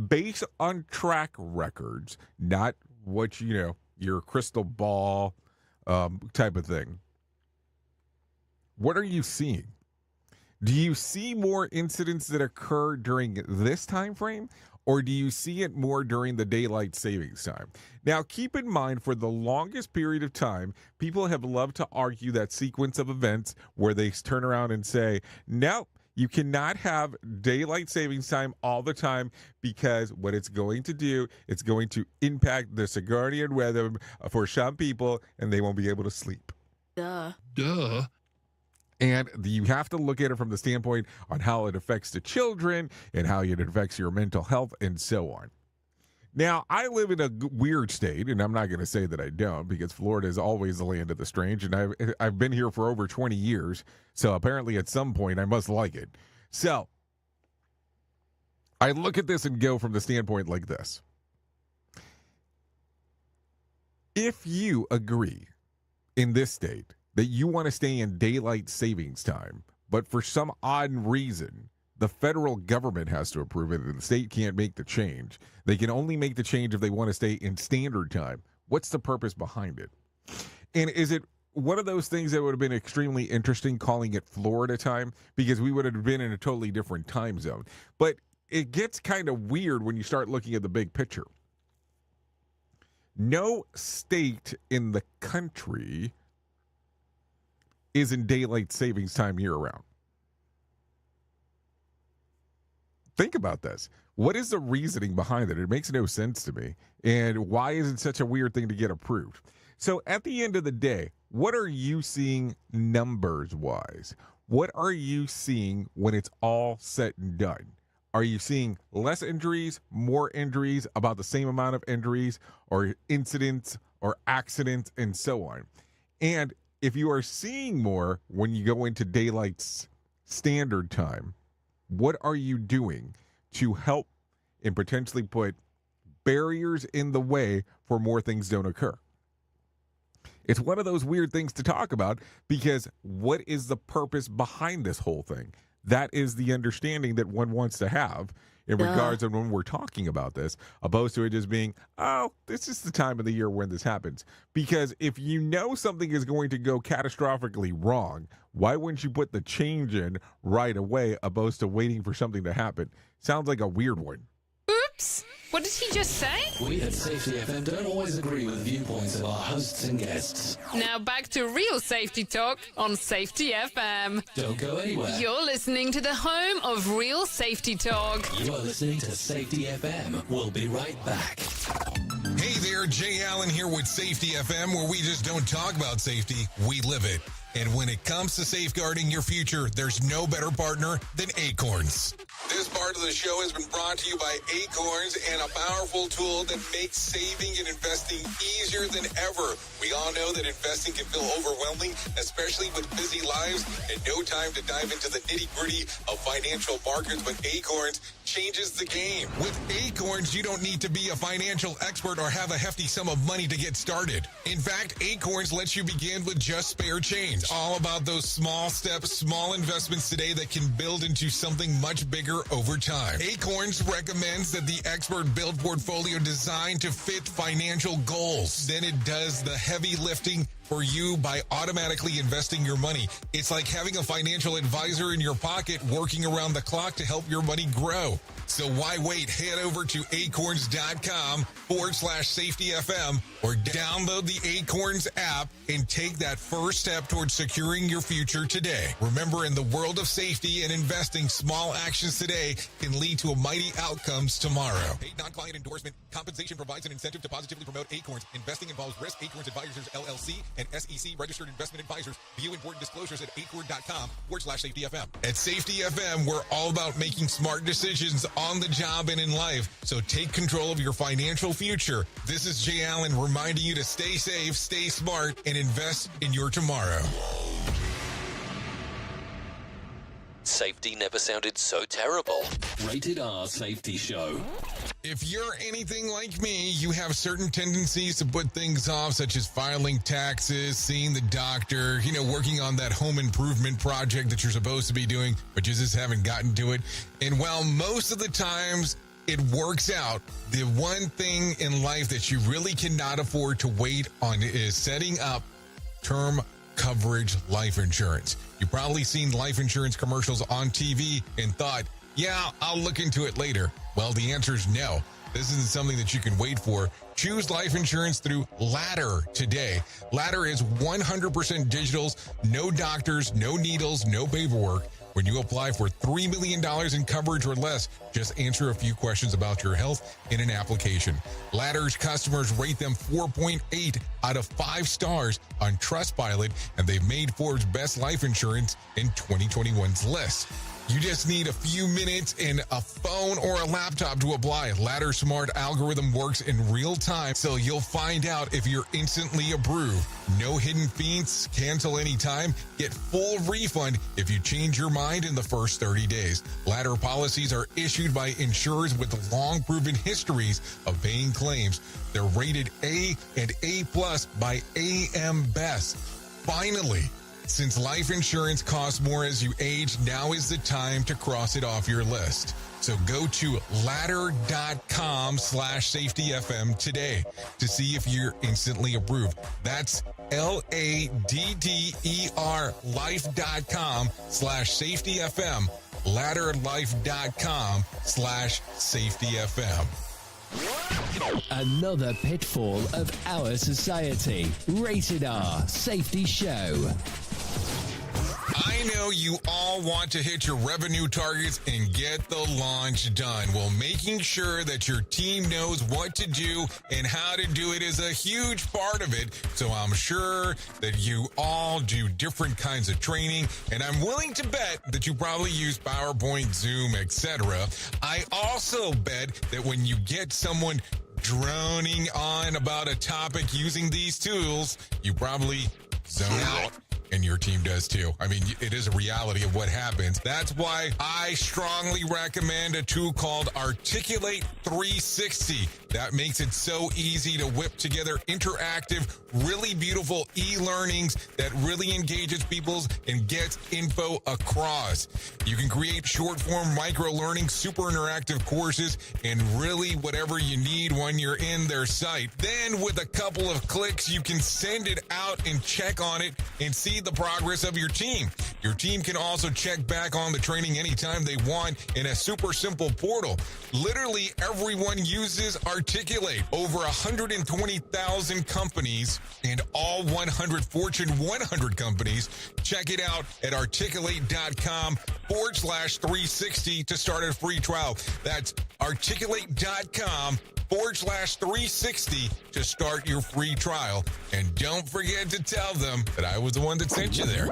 based on track records, not what, your crystal ball type of thing, what are you seeing? Do you see more incidents that occur during this time frame, or do you see it more during the daylight savings time? Now, keep in mind, for the longest period of time, people have loved to argue that sequence of events where they turn around and say, nope, you cannot have daylight savings time all the time, because what it's going to do, it's going to impact the circadian rhythm for some people, and they won't be able to sleep. Duh. And you have to look at it from the standpoint on how it affects the children and how it affects your mental health and so on. Now, I live in a weird state, and I'm not going to say that I don't, because Florida is always the land of the strange, and I've been here for over 20 years, so apparently at some point I must like it. So I look at this and go from the standpoint like this. If you agree in this state that you want to stay in daylight savings time, but for some odd reason, the federal government has to approve it and the state can't make the change. They can only make the change if they want to stay in standard time. What's the purpose behind it? And is it one of those things that would have been extremely interesting calling it Florida time, because we would have been in a totally different time zone? But it gets kind of weird when you start looking at the big picture. No state in the country is in daylight savings time year-round. Think about this. What is the reasoning behind it? It makes no sense to me. And why is it such a weird thing to get approved? So at the end of the day, what are you seeing numbers-wise? What are you seeing when it's all said and done? Are you seeing less injuries, more injuries, about the same amount of injuries, or incidents, or accidents, and so on? And if you are seeing more when you go into daylight standard time, what are you doing to help and potentially put barriers in the way for more things don't occur? It's one of those weird things to talk about, because what is the purpose behind this whole thing? That is the understanding that one wants to have in regards to when we're talking about this, opposed to it just being, oh, this is the time of the year when this happens. Because if you know something is going to go catastrophically wrong, why wouldn't you put the change in right away, opposed to waiting for something to happen? Sounds like a weird one. Oops! What did he just say? We at Safety FM don't always agree with viewpoints of our hosts and guests. Now back to real safety talk on Safety FM. Don't go anywhere. You're listening to the home of real safety talk. You are listening to Safety FM. We'll be right back. Hey there, Jay Allen here with Safety FM, where we just don't talk about safety, we live it. And when it comes to safeguarding your future, there's no better partner than Acorns. This part of the show has been brought to you by Acorns, and a powerful tool that makes saving and investing easier than ever. We all know that investing can feel overwhelming, especially with busy lives and no time to dive into the nitty-gritty of financial markets, but Acorns changes the game. With Acorns, you don't need to be a financial expert or have a hefty sum of money to get started. In fact, Acorns lets you begin with just spare change. All about those small steps, small investments today that can build into something much bigger over time. Acorns recommends that the expert build portfolio designed to fit financial goals. Then it does the heavy lifting for you by automatically investing your money. It's like having a financial advisor in your pocket working around the clock to help your money grow. So why wait? Head over to acorns.com/safetyfm or download the Acorns app and take that first step towards securing your future today. Remember, in the world of safety and investing, small actions today can lead to mighty outcomes tomorrow. Paid non-client endorsement. Compensation provides an incentive to positively promote Acorns. Investing involves risk. Acorns Advisors, LLC, and SEC registered investment advisors. View important disclosures at acorn.com/safetyfm. At Safety FM, we're all about making smart decisions on the job and in life. So take control of your financial future. This is Jay Allen reminding you to stay safe, stay smart, and invest in your tomorrow. safety never sounded so terrible. Rated R Safety Show. If you're anything like me, you have certain tendencies to put things off, such as filing taxes, seeing the doctor, working on that home improvement project that you're supposed to be doing, but you just haven't gotten to it. And while most of the times it works out, the one thing in life that you really cannot afford to wait on is setting up term coverage life insurance. You've probably seen life insurance commercials on TV and thought, yeah, I'll look into it later. Well, the answer is no. This isn't something that you can wait for. Choose life insurance through Ladder today. Ladder is 100% digitals, no doctors, no needles, no paperwork. When you apply for $3 million in coverage or less, just answer a few questions about your health in an application. Ladder's customers rate them 4.8 out of 5 stars on Trustpilot, and they've made Forbes' Best Life Insurance in 2021's list. You just need a few minutes and a phone or a laptop to apply. Ladder's smart algorithm works in real time, so you'll find out if you're instantly approved. No hidden fees, cancel anytime, get full refund if you change your mind in the first 30 days. Ladder policies are issued by insurers with long proven histories of paying claims. They're rated A and A+ by AM Best. Finally, since life insurance costs more as you age, now is the time to cross it off your list. So go to ladder.com/safetyfm today to see if you're instantly approved. That's LADDER life.com/safetyfm. Ladderlife.com/safetyfm. Another pitfall of our society. Rated R Safety Show. I know you all want to hit your revenue targets and get the launch done. Well, making sure that your team knows what to do and how to do it is a huge part of it. So I'm sure that you all do different kinds of training, and I'm willing to bet that you probably use PowerPoint, Zoom, etc. I also bet that when you get someone droning on about a topic using these tools, you probably zone out. And your team does too. I mean, it is a reality of what happens. That's why I strongly recommend a tool called Articulate 360. That makes it so easy to whip together interactive, really beautiful e-learnings that really engages people and gets info across. You can create short-form micro-learning, super interactive courses, and really whatever you need when you're in their site. Then with a couple of clicks, you can send it out and check on it and see the progress of your team. Your team can also check back on the training anytime they want in a super simple portal. Literally everyone uses Articulate. Over 120,000 companies and all 100 Fortune 100 companies. Check it out at articulate.com/360 to start a free trial. That's articulate.com/360 to start your free trial. And don't forget to tell them that I was the one that sent you there.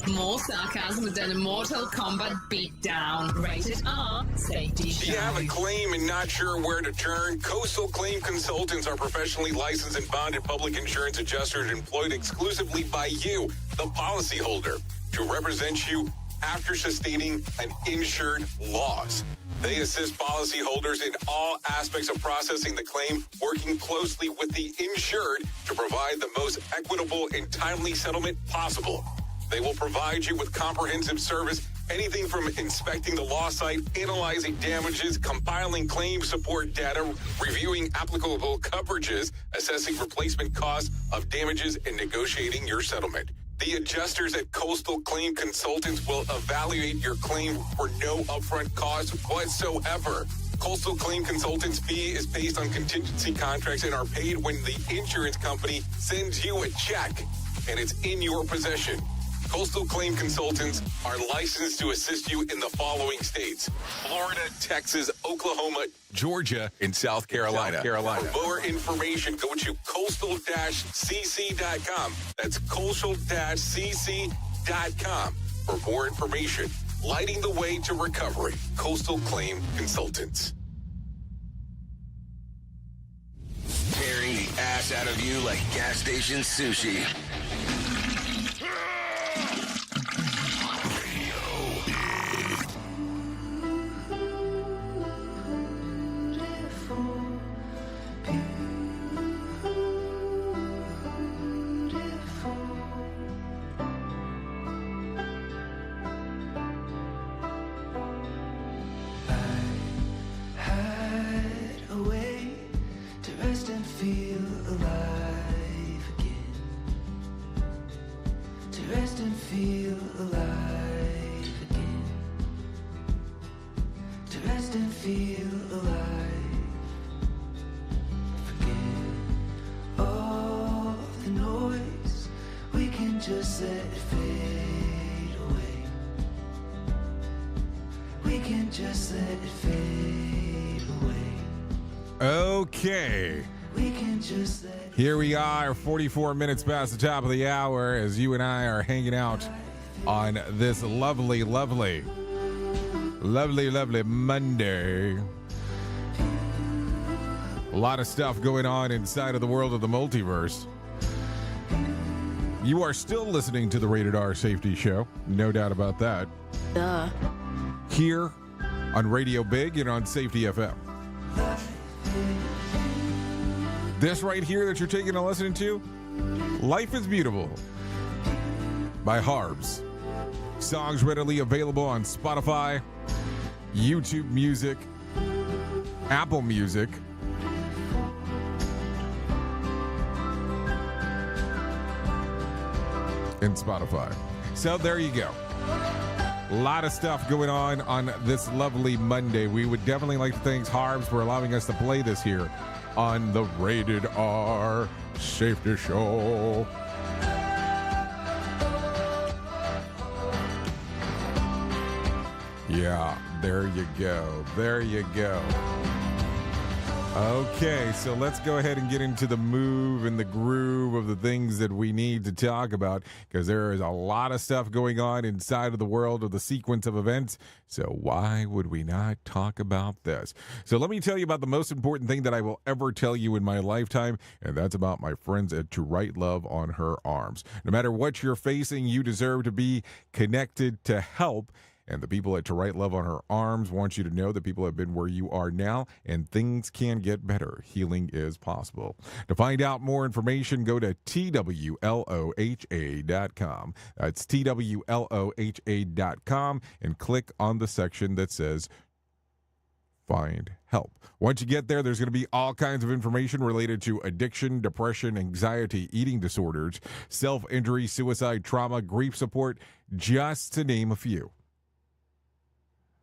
More sarcasm with an Mortal Kombat beatdown. Rated R Safety Show. Do you have a claim and not sure where to turn? Coastal Claim Consultants are professionally licensed and bonded public insurance adjusters employed exclusively by you, the policyholder, to represent you after sustaining an insured loss. They assist policyholders in all aspects of processing the claim, working closely with the insured to provide the most equitable and timely settlement possible. They will provide you with comprehensive service, anything from inspecting the loss site, analyzing damages, compiling claim support data, reviewing applicable coverages, assessing replacement costs of damages, and negotiating your settlement. The adjusters at Coastal Claim Consultants will evaluate your claim for no upfront cost whatsoever. Coastal Claim Consultants' fee is based on contingency contracts and are paid when the insurance company sends you a check and it's in your possession. Coastal Claim Consultants are licensed to assist you in the following states: Florida, Texas, Oklahoma, Georgia, and South Carolina. For more information, go to coastal-cc.com. That's coastal-cc.com. For more information, lighting the way to recovery. Coastal Claim Consultants. Tearing the ass out of you like gas station sushi. can just let it fade away. We can just let it fade away. Okay. We can just let it Here we are, 44 minutes past the top of the hour, as you and I are hanging out on this lovely Monday. A lot of stuff going on inside of the world of the multiverse. You are still listening to the Rated R Safety Show, no doubt about that. Duh. Here on Radio Big and on Safety FM. This right here that you're taking a listen to, Life is Beautiful by Harbs. Songs readily available on Spotify, YouTube Music, Apple Music, and Spotify. So there you go. A lot of stuff going on this lovely Monday. We would definitely like to thank Harbs for allowing us to play this here on the Rated R Safety Show. Yeah, there you go. There you go. Okay, so let's go ahead and get into the move and the groove of the things that we need to talk about, because there is a lot of stuff going on inside of the world of the sequence of events. So why would we not talk about this? So let me tell you about the most important thing that I will ever tell you in my lifetime, and that's about my friends at To Write Love on Her Arms. No matter what you're facing, you deserve to be connected to help. And the people at To Write Love on Her Arms want you to know that people have been where you are now, and things can get better. Healing is possible. To find out more information, go to TWLOHA.com. That's TWLOHA.com and click on the section that says Find Help. Once you get there, there's going to be all kinds of information related to addiction, depression, anxiety, eating disorders, self-injury, suicide, trauma, grief support, just to name a few.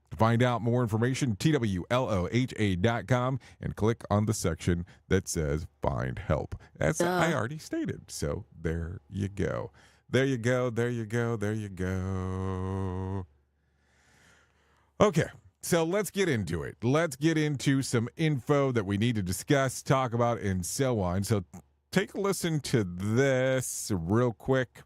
To find out more information, TWLOHA.com and click on the section that says Find Help. As I already stated. So there you go. There you go. There you go. There you go. Okay. So let's get into it. Let's get into some info that we need to discuss, talk about, and so on. So take a listen to this real quick.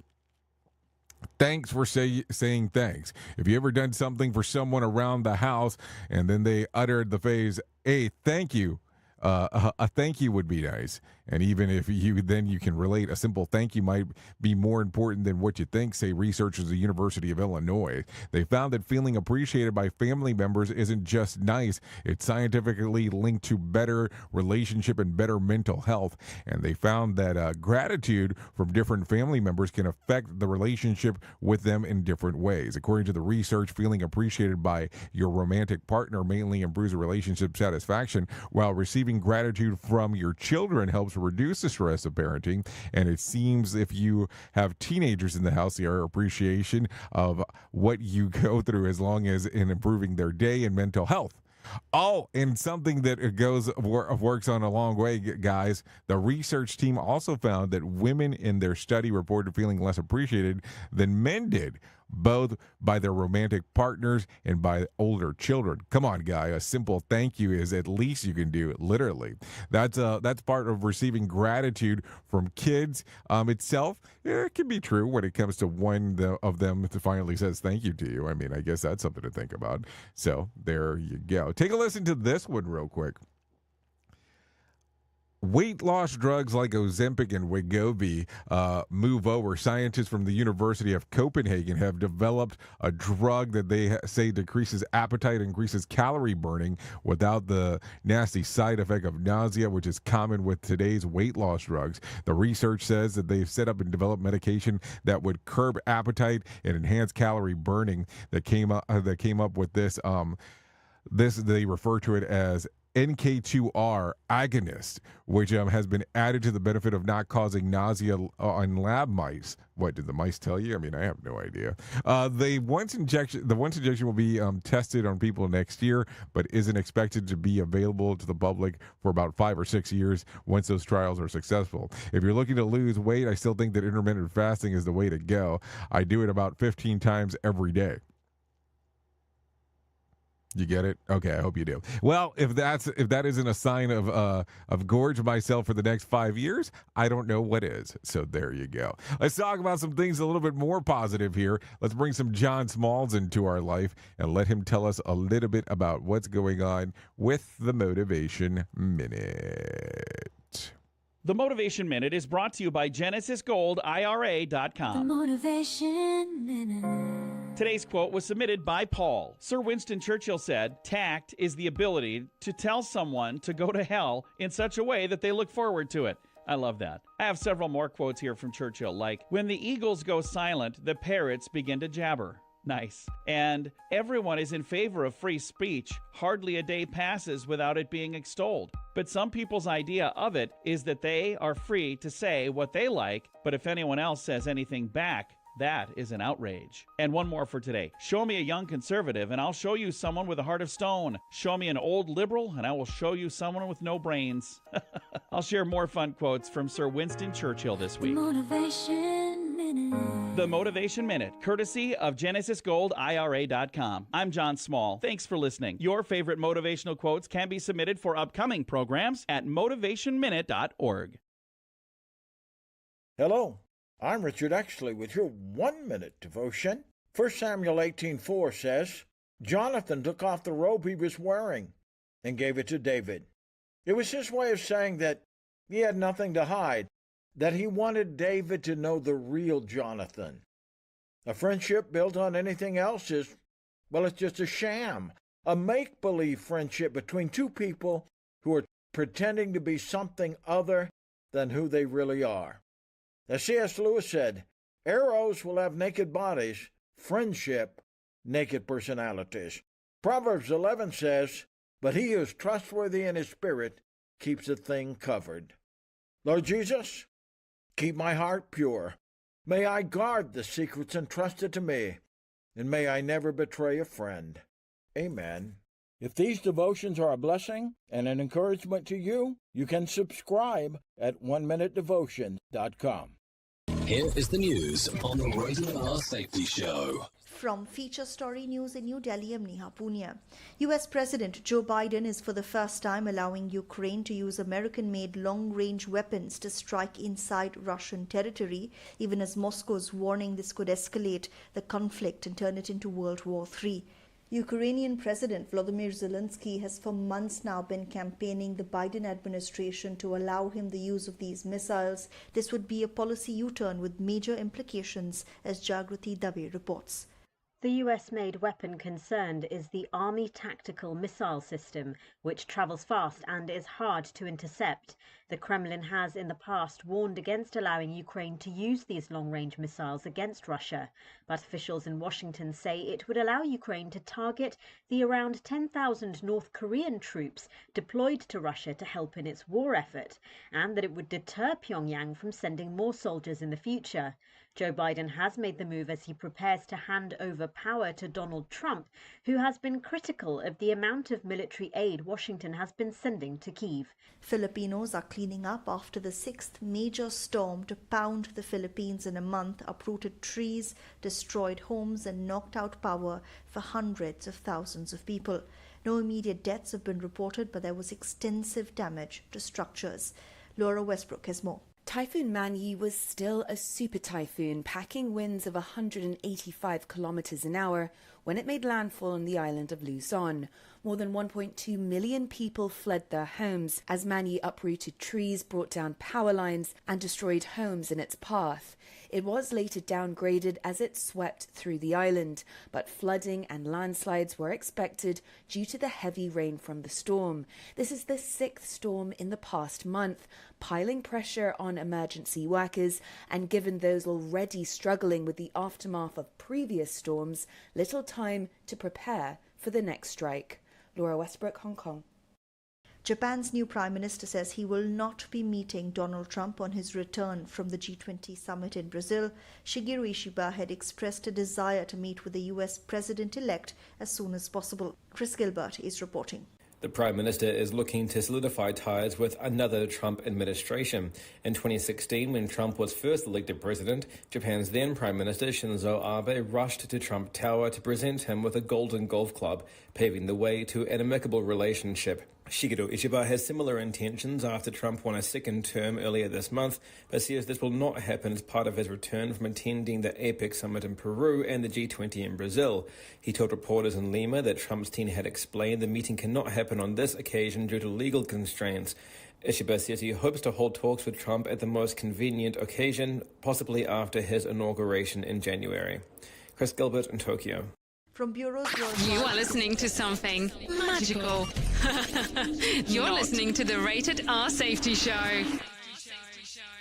Thanks for saying thanks. If you ever done something for someone around the house and then they uttered the phrase, hey, thank you, a thank you would be nice. And even if you can relate, a simple thank you might be more important than what you think, say researchers at the University of Illinois. They found that feeling appreciated by family members isn't just nice, it's scientifically linked to better relationship and better mental health. And they found that gratitude from different family members can affect the relationship with them in different ways. According to the research, feeling appreciated by your romantic partner mainly improves relationship satisfaction, while receiving gratitude from your children helps reduce the stress of parenting. And it seems if you have teenagers in the house, their appreciation of what you go through as long as in improving their day and mental health. Oh, and something that works on a long way, guys. The research team also found that women in their study reported feeling less appreciated than men did, both by their romantic partners and by older children. Come on, guy. A simple thank you is at least you can do, literally. That's part of receiving gratitude from kids itself. It can be true when it comes to one of them that finally says thank you to you. I mean, I guess that's something to think about. So there you go. Take a listen to this one real quick. Weight loss drugs like Ozempic and Wegovy move over. Scientists from the University of Copenhagen have developed a drug that they say decreases appetite, increases calorie burning without the nasty side effect of nausea, which is common with today's weight loss drugs. The research says that they've set up and developed medication that would curb appetite and enhance calorie burning. That came up with this. This they refer to it as NK2R agonist, which has been added to the benefit of not causing nausea on lab mice. What did the mice tell you? I mean, I have no idea. The once injection will be tested on people next year, but isn't expected to be available to the public for about 5 or 6 years once those trials are successful. If you're looking to lose weight, I still think that intermittent fasting is the way to go. I do it about 15 times every day. You get it? Okay, I hope you do. Well, if that isn't a sign of gorge myself for the next 5 years, I don't know what is. So there you go. Let's talk about some things a little bit more positive here. Let's bring some John Smalls into our life and let him tell us a little bit about what's going on with the Motivation Minute. The Motivation Minute is brought to you by GenesisGoldIRA.com. The Motivation Minute. Today's quote was submitted by Paul. Sir Winston Churchill said, "Tact is the ability to tell someone to go to hell in such a way that they look forward to it." I love that. I have several more quotes here from Churchill, like, "When the eagles go silent, the parrots begin to jabber." Nice. And everyone is in favor of free speech. Hardly a day passes without it being extolled. But some people's idea of it is that they are free to say what they like, but if anyone else says anything back, that is an outrage. And one more for today. Show me a young conservative, and I'll show you someone with a heart of stone. Show me an old liberal, and I will show you someone with no brains. I'll share more fun quotes from Sir Winston Churchill this week. Motivation Minute. The Motivation Minute, courtesy of GenesisGoldIRA.com. I'm John Small. Thanks for listening. Your favorite motivational quotes can be submitted for upcoming programs at motivationminute.org. Hello. I'm Richard Exley with your 1-minute devotion. 1 Samuel 18:4 says, Jonathan took off the robe he was wearing and gave it to David. It was his way of saying that he had nothing to hide, that he wanted David to know the real Jonathan. A friendship built on anything else is, well, it's just a sham, a make-believe friendship between two people who are pretending to be something other than who they really are. As C.S. Lewis said, arrows will have naked bodies, friendship, naked personalities. Proverbs 11 says, but he who is trustworthy in his spirit keeps a thing covered. Lord Jesus, keep my heart pure. May I guard the secrets entrusted to me, and may I never betray a friend. Amen. If these devotions are a blessing and an encouragement to you, you can subscribe at oneminutedevotion.com. Here is the news on the Rated R Safety Show. From Feature Story News in New Delhi, I'm Neha Punia. US President Joe Biden is for the first time allowing Ukraine to use American-made long-range weapons to strike inside Russian territory, even as Moscow is warning this could escalate the conflict and turn it into World War III. Ukrainian President Volodymyr Zelensky has for months now been campaigning the Biden administration to allow him the use of these missiles. This would be a policy U-turn with major implications, as Jagrati Dave reports. The US-made weapon concerned is the Army Tactical Missile System, which travels fast and is hard to intercept. The Kremlin has in the past warned against allowing Ukraine to use these long-range missiles against Russia, but officials in Washington say it would allow Ukraine to target the around 10,000 North Korean troops deployed to Russia to help in its war effort, and that it would deter Pyongyang from sending more soldiers in the future. Joe Biden has made the move as he prepares to hand over power to Donald Trump, who has been critical of the amount of military aid Washington has been sending to Kyiv. Filipinos are cleaning up after the sixth major storm to pound the Philippines in a month uprooted trees, destroyed homes and knocked out power for hundreds of thousands of people. No immediate deaths have been reported, but there was extensive damage to structures. Laura Westbrook has more. Typhoon Manyi was still a super typhoon, packing winds of 185 kilometers an hour when it made landfall on the island of Luzon. More than 1.2 million people fled their homes as Manyi uprooted trees, brought down power lines and destroyed homes in its path. It was later downgraded as it swept through the island, but flooding and landslides were expected due to the heavy rain from the storm. This is the sixth storm in the past month, piling pressure on emergency workers, and given those already struggling with the aftermath of previous storms, little time to prepare for the next strike. Laura Westbrook, Hong Kong. Japan's new Prime Minister says he will not be meeting Donald Trump on his return from the G20 summit in Brazil. Shigeru Ishiba had expressed a desire to meet with the US President-elect as soon as possible. Chris Gilbert is reporting. The Prime Minister is looking to solidify ties with another Trump administration. In 2016, when Trump was first elected president, Japan's then Prime Minister Shinzo Abe rushed to Trump Tower to present him with a golden golf club, paving the way to an amicable relationship. Shigeru Ishiba has similar intentions after Trump won a second term earlier this month, but says this will not happen as part of his return from attending the APEC summit in Peru and the G20 in Brazil. He told reporters in Lima that Trump's team had explained the meeting cannot happen on this occasion due to legal constraints. Ishiba says he hopes to hold talks with Trump at the most convenient occasion, possibly after his inauguration in January. Chris Gilbert in Tokyo. From bureaus You are listening to something magical. You're listening to the Rated R Safety Show.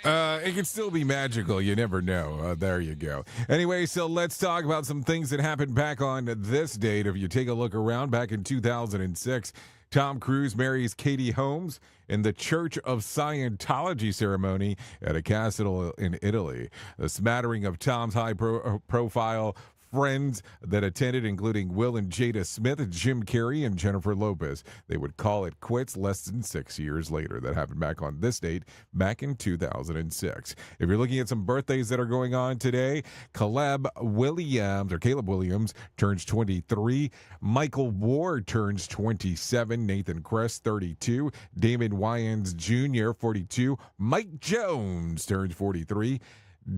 It can still be magical. You never know. There you go. Anyway, so let's talk about some things that happened back on this date. If you take a look around, back in 2006, Tom Cruise marries Katie Holmes in the Church of Scientology ceremony at a castle in Italy. A smattering of Tom's high-profile friends that attended, including Will and Jada Smith, Jim Carrey, and Jennifer Lopez. They would call it quits less than 6 years later. That happened back on this date, back in 2006. If you're looking at some birthdays that are going on today, Caleb Williams turns 23. Michael Ward turns 27. Nathan Kress, 32. Damon Wayans Jr., 42. Mike Jones turns 43.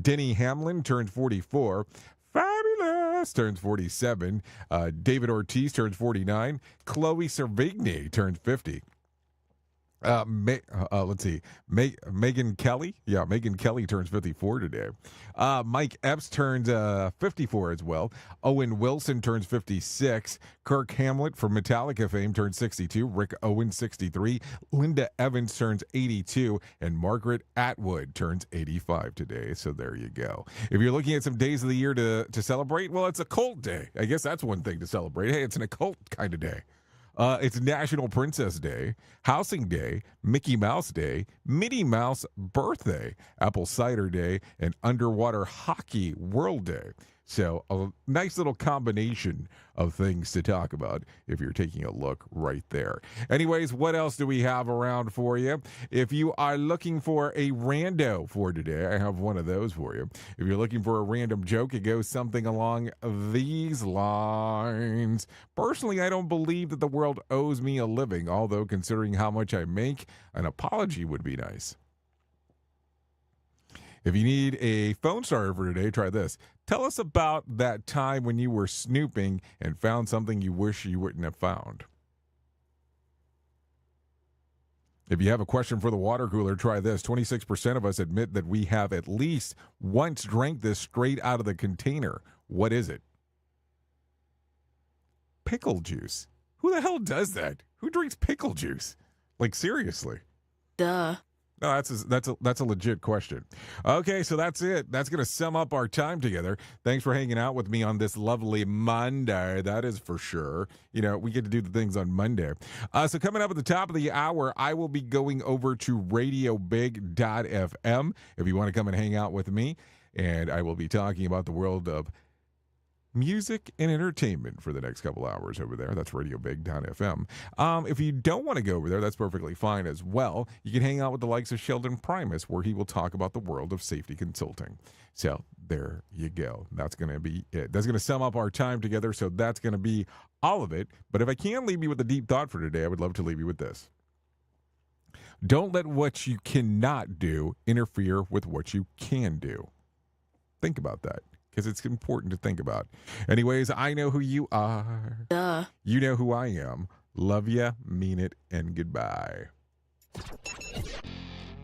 Denny Hamlin turns 44. Fabulous turns 47. David Ortiz turns 49. Chloe Sevigny turns 50. Let's see. Megan Kelly. Yeah, Megan Kelly turns 54 today. Mike Epps turns 54 as well. Owen Wilson turns 56. Kirk Hamlet from Metallica fame turns 62. Rick Owens, 63. Linda Evans turns 82. And Margaret Atwood turns 85 today. So there you go. If you're looking at some days of the year to celebrate, well, it's a cult day. I guess that's one thing to celebrate. Hey, it's an occult kind of day. It's National Princess Day, Housing Day, Mickey Mouse Day, Minnie Mouse Birthday, Apple Cider Day, and Underwater Hockey World Day. So a nice little combination of things to talk about if you're taking a look right there. Anyways, what else do we have around for you? If you are looking for a rando for today, I have one of those for you. If you're looking for a random joke, it goes something along these lines. Personally, I don't believe that the world owes me a living, although considering how much I make, an apology would be nice. If you need a phone starter for today, try this. Tell us about that time when you were snooping and found something you wish you wouldn't have found. If you have a question for the water cooler, try this. 26% of us admit that we have at least once drank this straight out of the container. What is it? Pickle juice. Who the hell does that? Who drinks pickle juice? Like, seriously. Duh. No, that's a legit question. Okay, so that's it. That's going to sum up our time together. Thanks for hanging out with me on this lovely Monday. That is for sure. You know, we get to do the things on Monday. So coming up at the top of the hour, I will be going over to radiobig.fm if you want to come and hang out with me. And I will be talking about the world of music and entertainment for the next couple hours over there. That's radiobig.fm. If you don't want to go over there, that's perfectly fine as well. You can hang out with the likes of Sheldon Primus, where he will talk about the world of safety consulting. So there you go. That's going to be it. That's going to sum up our time together. So that's going to be all of it. But if I can leave you with a deep thought for today, I would love to leave you with this. Don't let what you cannot do interfere with what you can do. Think about that, because it's important to think about. Anyways, I know who you are. Duh. You know who I am. Love ya, mean it, and goodbye.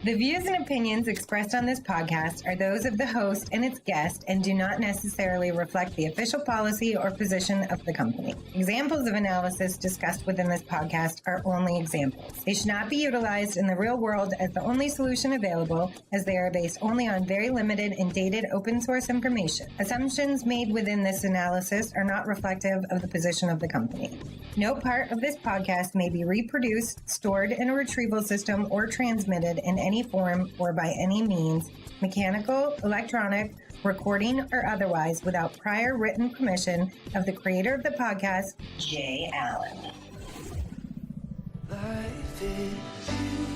The views and opinions expressed on this podcast are those of the host and its guest and do not necessarily reflect the official policy or position of the company. Examples of analysis discussed within this podcast are only examples. They should not be utilized in the real world as the only solution available, as they are based only on very limited and dated open source information. Assumptions made within this analysis are not reflective of the position of the company. No part of this podcast may be reproduced, stored in a retrieval system, or transmitted in any form or by any means, mechanical, electronic, recording, or otherwise, without prior written permission of the creator of the podcast, Jay Allen. Life is